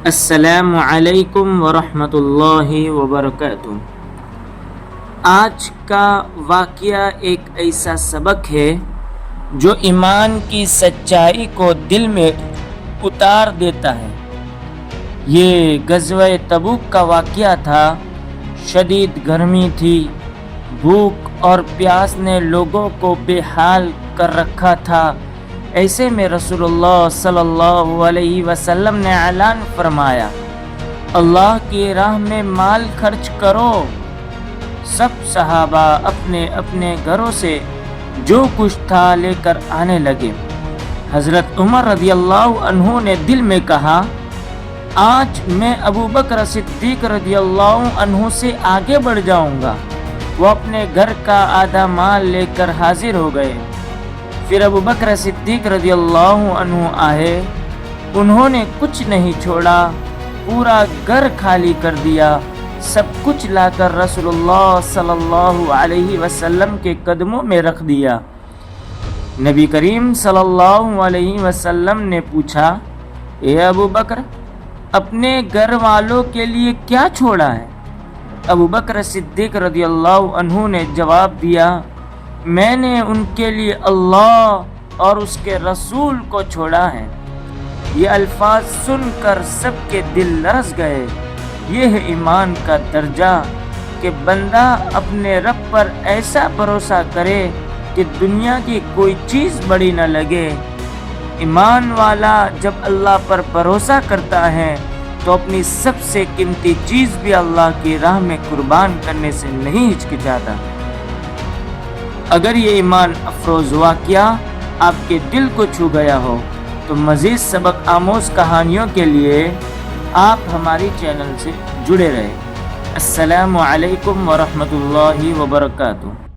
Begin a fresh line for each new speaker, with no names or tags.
السلام علیکم ورحمۃ اللہ وبرکاتہ۔ آج کا واقعہ ایک ایسا سبق ہے جو ایمان کی سچائی کو دل میں اتار دیتا ہے۔ یہ غزوہ تبوک کا واقعہ تھا۔ شدید گرمی تھی، بھوک اور پیاس نے لوگوں کو بے حال کر رکھا تھا۔ ایسے میں رسول اللہ صلی اللہ علیہ وسلم نے اعلان فرمایا، اللہ کی راہ میں مال خرچ کرو۔ سب صحابہ اپنے اپنے گھروں سے جو کچھ تھا لے کر آنے لگے۔ حضرت عمر رضی اللہ عنہ نے دل میں کہا، آج میں ابو بکر صدیق رضی اللہ عنہ سے آگے بڑھ جاؤں گا۔ وہ اپنے گھر کا آدھا مال لے کر حاضر ہو گئے۔ پھر ابو بکر صدیق رضی اللہ عنہ آئے، انہوں نے کچھ نہیں چھوڑا، پورا گھر خالی کر دیا، سب کچھ لا کر رسول اللہ صلی اللہ علیہ وسلم کے قدموں میں رکھ دیا۔ نبی کریم صلی اللہ علیہ وسلم نے پوچھا، اے ابو بکر، اپنے گھر والوں کے لیے کیا چھوڑا ہے؟ ابو بکر صدیق رضی اللہ عنہ نے جواب دیا، میں نے ان کے لیے اللہ اور اس کے رسول کو چھوڑا ہے۔ یہ الفاظ سن کر سب کے دل لرز گئے۔ یہ ہے ایمان کا درجہ کہ بندہ اپنے رب پر ایسا بھروسہ کرے کہ دنیا کی کوئی چیز بڑی نہ لگے۔ ایمان والا جب اللہ پر بھروسہ کرتا ہے تو اپنی سب سے قیمتی چیز بھی اللہ کی راہ میں قربان کرنے سے نہیں ہچکچاتا۔ اگر یہ ایمان افروز واقعہ آپ کے دل کو چھو گیا ہو تو مزید سبق آموز کہانیوں کے لیے آپ ہماری چینل سے جڑے رہیں۔ السلام علیکم ورحمۃ اللہ وبرکاتہ۔